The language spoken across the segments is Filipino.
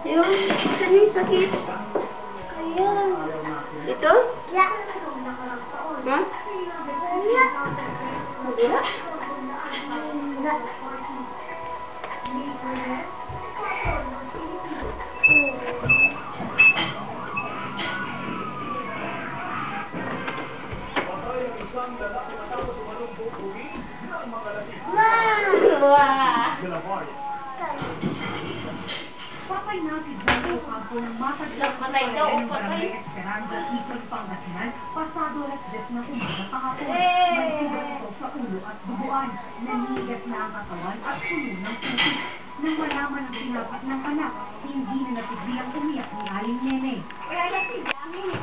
Yung, saan yung sakit? Ayun. Ito? Yeah. Ha? Yeah. Madura? Wow. Patay natin dyan ang kampo ng mataglang Patay daw, ng patay. Barangay Esperanza, Ikon, Pangasinan, pasado alas 10 ng umaga kahapon. Hey! May sugat ito sa ulo at duguan, nanigas na ang katawan at puno ng putik. Nang malaman ang sinapat ng anak, hindi na napigilang umiyak ni Aling Nene. Wala na si Dami.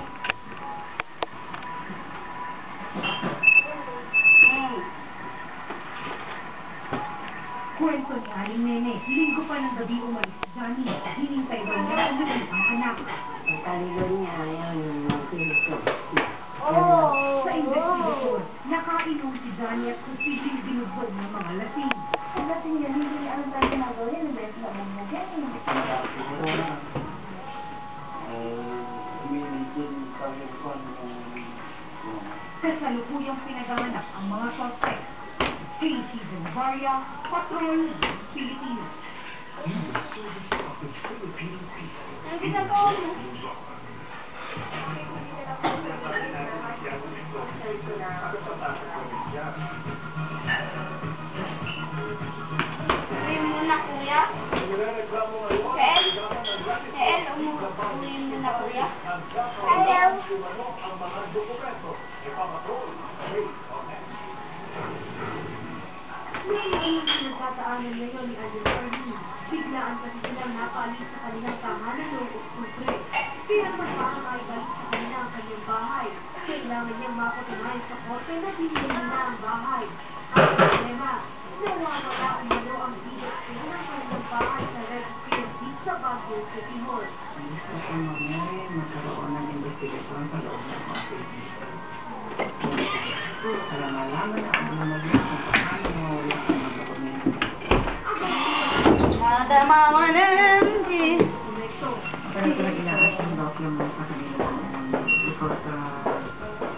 Kwento ni Aling Nene, linggo pa ng gabi umalis si Johnny. Hinintay daw niya umiyak ang anak. Ang talilo niya, yan, makinig Sa investigasyon, nakainom si Johnny at posibleng binugbog ng mga lasing. Ang dating niya, hindi niya alam tayo na gawin. Ang best na lang niya. Kasalukuyang pinagahanap ang mga suspect. Casey Zumbaria, Patrol, Pilipino. Ang ginagawa mo? Uwi muna, kuya. Uwi muna, kuya. Hello. Nagtataanan ngayon ni Alden Arlene. Biglaan kasi silang napaalis sa kanilang tahanan noong Oktubre. Kaya magpapang ay balik sa kanila ang kanyang bahay. Kailangan niyang mapatunayan sa korte na binili nila ang bahay. Ang problema, nawawala umano ang bigot ng kanilang bahay sa registry of deeds sa Baguio City Hall. Gusto ko magkaroon ng investigasyon sa loob ng office. Para malaman na ang naman kung paano wala ang mga dokumento. Pero ito lang ilakas yung document sa kanila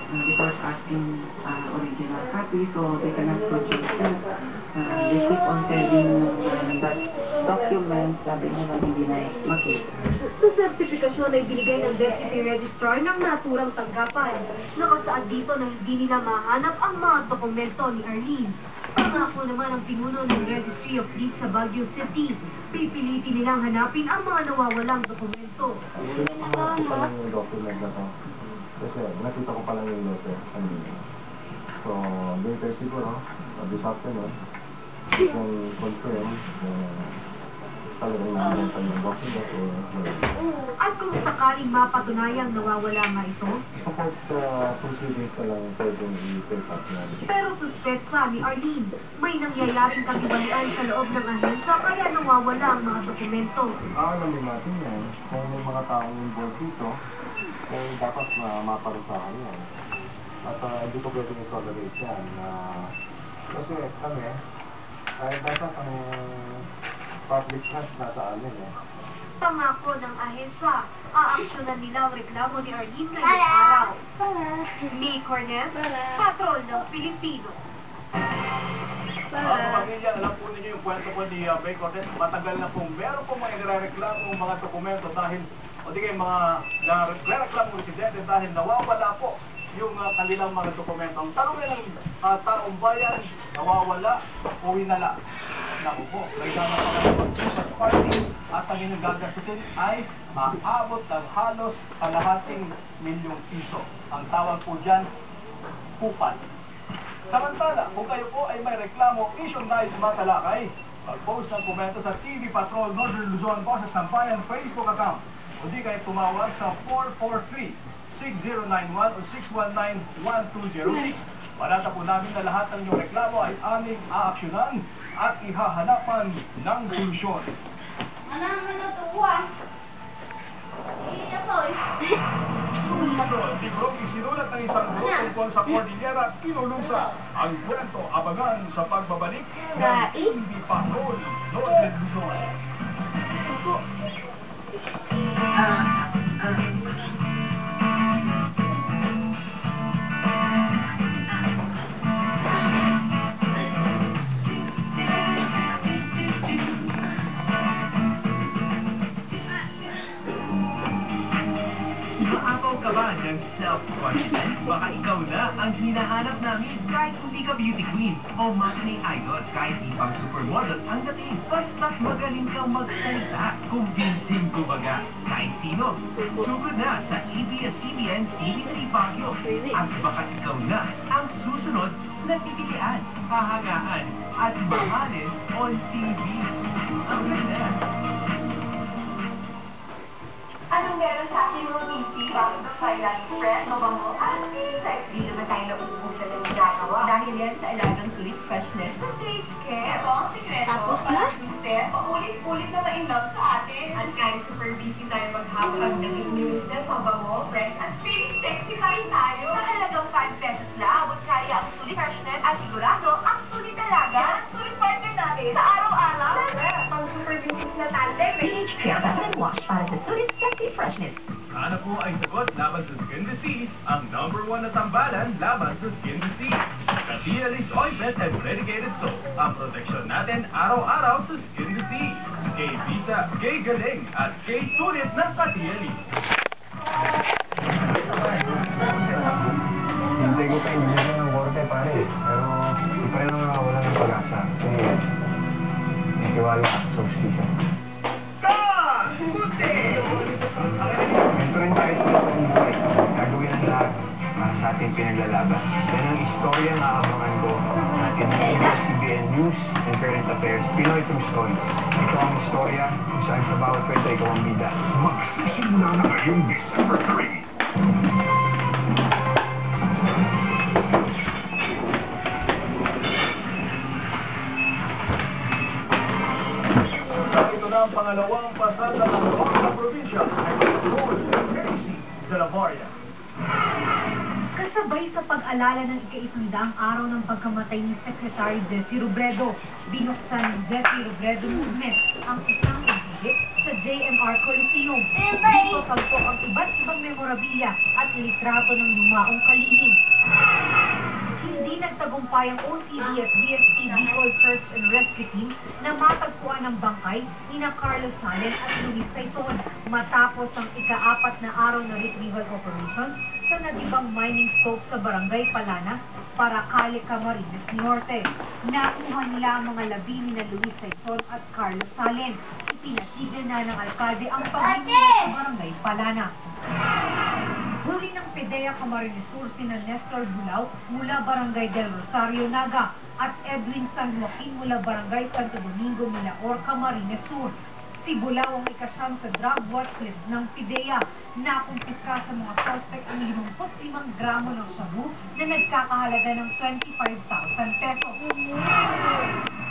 because asking original copy, so they cannot produce it. They keep on telling that document, sabi nila hindi na makita. Sa sertifikasyon ay binigay ng Deputy Registrar ng naturang tanggapan. Nakasaad dito na hindi nila mahanap ang mga dokumento ni Arlene. Pangako naman ang pinuno ng Registry of Deeds sa Baguio City. Pipilitin nilang hanapin ang mga nawawalang dokumento. Nakita ko lang yung document na to. Kasi nakita ko pa lang yung letter kanina. So, later siguro, this afternoon, we can confirm talagang namin pa yung document o wala. At kung sakaling mapatunayang nawawala nga ito, Support proceedings na lang pwedeng i-take up namin. pero suspetsa ni Arlene, may nangyayaring kagibalian sa loob ng ahensya kaya nawawala ang mga dokumento. Alamin natin yan, kung may mga taong involved dito, eh dapat maparusahan yan. At hindi ko pwedeng i-tolerate yan. Kasi kami, dapat ang public trust nasa amin eh. Pangako ng ahensya, aaksyonan nila ang reklamo ni Arlene ngayong araw. Mi Cornel, Patrol ng Pilipino. Mga pamilya, alam po ninyo yung kwento po ni Bay Cortez. Matagal na pong meron po mga nagrereklamo mga dokumento dahil, o di kayo mga nagrereklamo residente dahil nawawala po yung kanilang mga dokumento. Ang tanong ng taong bayan, nawawala o hinala. Naku po, kailangan pa kayo mag-usap party at ang inyong gagastusin ay maabot ng halos kalahating milyong piso. Ang tawag po dyan, kupal. Samantala, kung kayo po ay may reklamo, isyong nais matalakay, mag-post ng komento sa TV Patrol Northern Luzon po sa Sampayan Facebook account. O di kayo tumawag sa 443-6091 o 619-1206. Panata po namin na lahat ng inyong reklamo ay aming aaksyonan at ihahanapan ng solusyon. Ano naman ito, Juan? Hindi na po. Siguro isinulat ng isang guro tungkol sa Cordillera, kinulusa ang kwento abangan sa pagbabalik ng TV Patrol Northern Luzon. ng self-confidence? Baka ikaw na ang hinahanap namin kahit hindi ka beauty queen o matinee idol. Kahit di pang supermodel ang dating. Basta't magaling kang magsalita. Convincing kumbaga. Kahit sino. Sugod na sa ABS-CBN TV3 Baguio. At baka ikaw na ang susunod na pipilian, pahagaan at mahalin on TV. Ang ganda. Anong meron sa ating routine bago sa Thailand Express? Mabango at sexy naman tayo nauubusan ng ginagawa. Dahil yan sa ilagang tulis freshness sa taste care. Ito ang sikreto. Tapos na? Paulit-ulit na ma-inlove sa atin. At kahit super busy tayo maghapon ng naging newsness, mabango, fresh, at feeling sexy pa rin tayo. Sa halagang 5 pesos lang, abot kaya ang tulis freshness at sigurado ang tulis talaga. Yan ang tulis partner natin sa araw-araw. Pang super busy na tandem. PH Care Bath & Wash para sa tulis sexy freshness. Sana po ay sagot laban sa skin disease, ang #1 na tambalan laban sa skin disease. Katialis Ointment and Medicated Soap, ang proteksyon natin araw-araw sa skin disease. Kay Vita, kay Galing, at kay Sulit ng Katialis. Hintay ko pa yung bigyan ng korte, pare. Pero, di pa rin wala ng pag-asa. Kasi, may tiwala ako sa ustisya. Ganito rin tayo sa pag-ibig. Gagawin ang lahat sa ating pinaglalaban. Yan ang istorya na aabangan ko natin ng ABS-CBN News and Current Affairs. Pinoy True Story. Ito ang istorya kung saan sa bawat kwento ikaw ang bida. Magsisimula na ngayong December 3. Ito na ang pangalawang pasada ng Northern Provincia ay Rose Casey de la Varia. Kasabay sa pag-alala ng ika-100 araw ng pagkamatay ni Secretary Jessie Robredo, binuksan ng Jessie Robredo Movement ang isang exhibit sa JMR Coliseum. Dito tagpo ang iba't ibang memorabilia at litrato ng lumaong kalihim. Hindi nagtagumpay ang OCD at BSP Bicol Search and Rescue Team na matagpuan ng bangkay ni na Carlos Salen at Luis Saiton matapos ang ika-4 na araw na retrieval operation sa nagibang mining scope sa Barangay Palana, Paracale, Camarines Norte. Nakuha nila ang mga labi ni na Luis Saiton at Carlos Salen. Ipinatigil na ng alkalde ang pagmumula sa Barangay Palana. Huli ng PDEA Camarines Sur sina Nestor Bulao mula Barangay del Rosario, Naga at Edwin San Joaquin mula Barangay Santo Domingo, Milaor, Camarines Sur. Si Bulao ang ikasyam sa drug watch list ng PDEA. Nakumpiska sa mga suspect ang 55 gramo ng shabu na nagkakahalaga ng 25,000 pesos.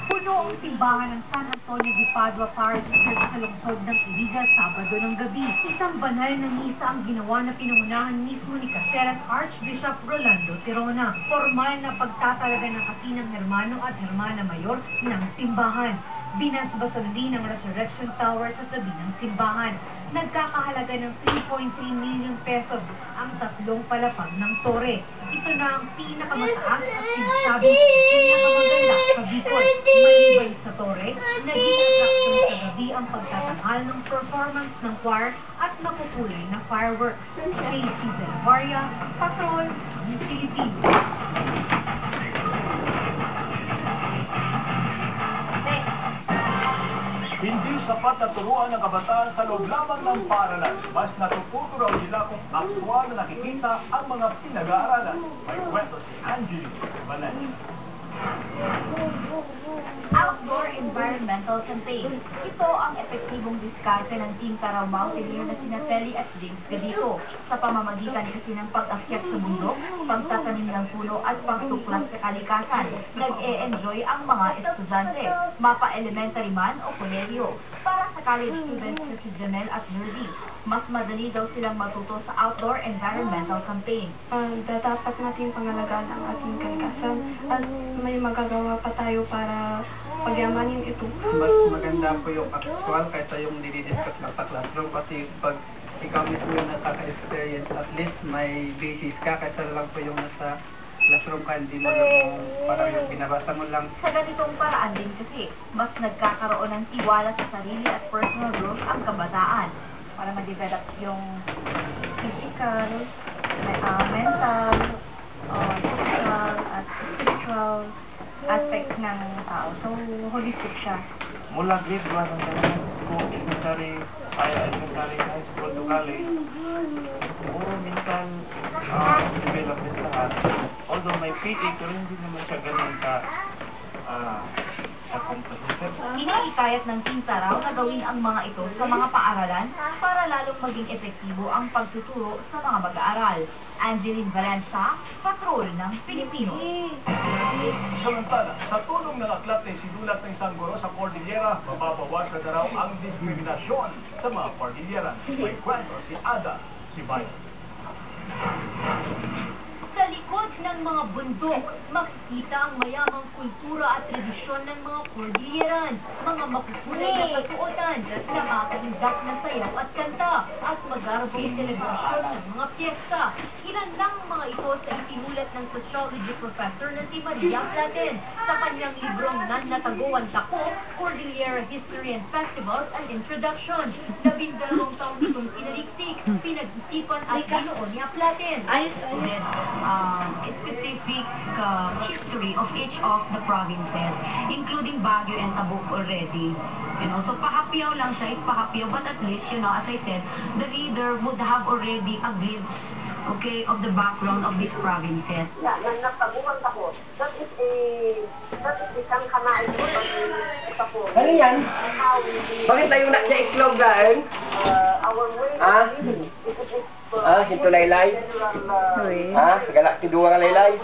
Puno ang simbahan ng San Antonio de Padua Parish Church sa lungsod ng Iliga, Sabado ng gabi. Isang banal na misa ang ginawa na pinangunahan mismo ni Caseras Archbishop Rolando Tirona. Formal na pagtatalaga ng kasinang hermano at hermana mayor ng simbahan. Binasbasan din ang Resurrection Tower sa tabi ng simbahan. Nagkakahalaga ng 3.3 million pesos ang 3 palapag ng tore. Ito na ang pinakamataas at sinasabing pinakamaganda sa Bicol. Maliban sa tore, naging attraction sa gabi ang pagtatanghal ng performance ng choir at makukulay na fireworks. Casey de la Varia, Patrol, Philippines. Hindi sapat na turuan ng kabataan sa loob lamang ng paaralan. Mas natututo raw nila kung aktwal na nakikita ang mga pinag-aaralan. May kwento si Angeli Valenz. Outdoor Environmental Campaign. Ito ang epektibong diskarte ng Team Carao Mountaineer na sina Feli at James Gadito sa pamamagitan kasi ng pag-akyat sa bundok, pagtatanim ng puno at pagtuklas sa kalikasan. Nag-e-enjoy ang mga estudyante, mapa elementary man o kolehiyo. Para sa college students na si Janelle at Nerdy, mas madali daw silang matuto sa Outdoor Environmental Campaign. Dapat natin pangalagaan ang ating kalikasan at may magagawa pa tayo para pagyamanin ito. Mas maganda po yung actual kaysa yung dinidiscuss lang sa classroom kasi pag ikaw mismo yung nakaka-experience, at least may basis ka kaysa lang po yung nasa classroom ka, hindi mo yung parang yung binabasa mo lang. Sa ganitong paraan din kasi, mas nagkakaroon ng tiwala sa sarili at personal growth ang kabataan para ma-develop yung physical, mental, social, at spiritual aspect ng tao. So, holistic siya. Mula grade 1 hanggang elementary, high school to college, puro mental development lahat. Although may PE, pero hindi naman siya ganun ka-comprehensive. Iniikayat ng Team Taraw na gawin ang mga ito sa mga paaralan para lalong maging epektibo ang pagtuturo sa mga mag-aaral. Angeline Valencia, Patrol ng Pilipino. Samantala, sa tulong ng aklat na isinulat ng isang guro sa Cordillera, mababawasan na raw ang diskriminasyon sa mga Cordillera. May kwento si Ada Sibayan. Sa likod ng mga bundok, makikita ang mayamang kultura at tradisyon ng mga Cordilleran, mga makukulay na kasuotan, nakakahindak na sayaw at kanta, at magarabong selebrasyon ng mga piyesta. Ilan lang mga ito sa itinulat ng sociology professor na si Maria Platen sa kanyang librong Nanatagawang Tako, Cordillera History and Festivals and Introduction. 12 taong itong pinaliksik, pinag-isipan at binuo ni Platen. Specific history of each of the provinces, including Baguio and Tabuk already. So pahapiyaw lang siya, it's pahapiyaw, but at least, as I said, the reader would have already a glimpse, of the background of these provinces. Nagtabuhan ako. That is isang kanain ko ako. Ano yan? Bakit tayo na sa iklog daan? Our way Ah? of living. Sinto laylay? Galak ti duwa ka laylay?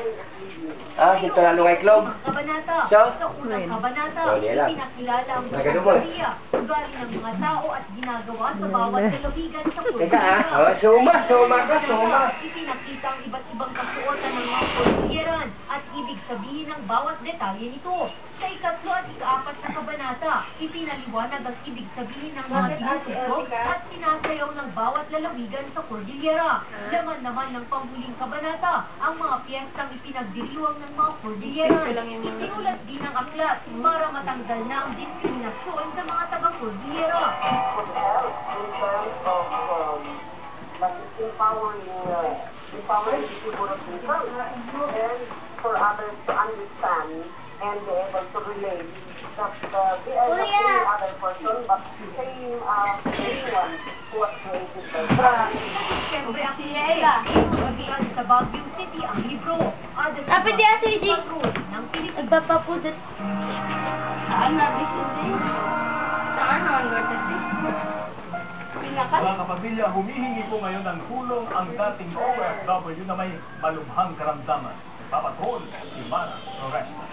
Sinto na lungay iklog? Kabanata. So? Sa unang kabanata, Yan. pinakilala ang Nagadumol. Korea, ugali ng mga tao at ginagawa sa bawat lalawigan sa Teka Cordillera. suma ka. Ipinakita ang iba't ibang kasuotan ng mga Cordilleran at ibig sabihin ng bawat detalye nito. Sa ikatlo at ikaapat na kabanata, ipinaliwanag ang ibig sabihin ng mga tinutugtog at sinasayaw ng bawat lalawigan sa Cordillera. Laman naman ng panghuling kabanata, ang mga piyestang ipinagdiriwang ng mga Cordilleran. Isinulat din ang aklat para matanggal na ang diskriminasyon sa mga taga-Cordillera. Could help in terms of empowering the people of themselves and for others to understand and be able to relate that they are not any other person but same one who was created by God. Siyempre ang Pilipina, inuwagian sa Baguio City ang libro. Dapat di ato yung Patrol ng Pilipino. nagpapapudot. Saan na bisiti? Saan na ang gordati? Mga kapamilya, humihingi po ngayon ng tulong ang dating OFW na may malubhang karamdaman. Papatrol, si Mara Floresta.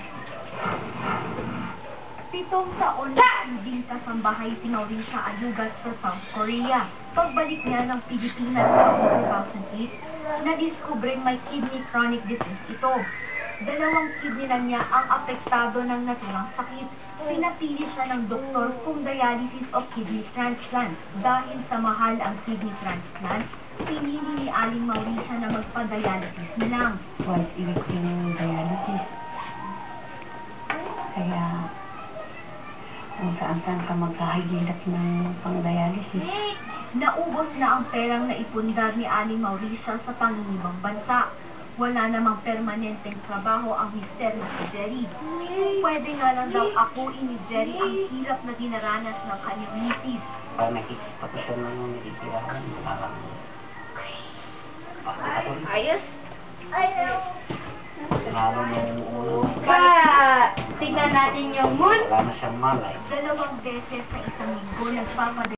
7 taon na hindi kasambahay si Mauricia Ayugat sa South Korea. Pagbalik niya ng Pilipinas noong 2008, nadiskubreng may kidney chronic disease ito. 2 kidney na niya ang apektado ng naturang sakit. Pinapili siya ng doktor kung dialysis o kidney transplant. Dahil sa mahal ang kidney transplant, pinili ni Aling Mauricia na magpa-dialysis na lang. Twice a week yung dialysis. Kaya, kung saan-saan ka magkahigilak ng pang-dialysis. Naubos na ang perang naipundar ni Aling Mauricia sa pangingibang bansa. Wala namang permanenteng trabaho ang mister na si Jerry. Pwede nga lang daw akuin ni Jerry ang hirap na dinaranas ng kanyang misis. Pag nakikita ko siya nang nagtitirahan, parang... Ayos? Lalo nung ulo, Tingnan natin yung moon. wala na siyang malay. 2 beses sa isang linggo nagpapadala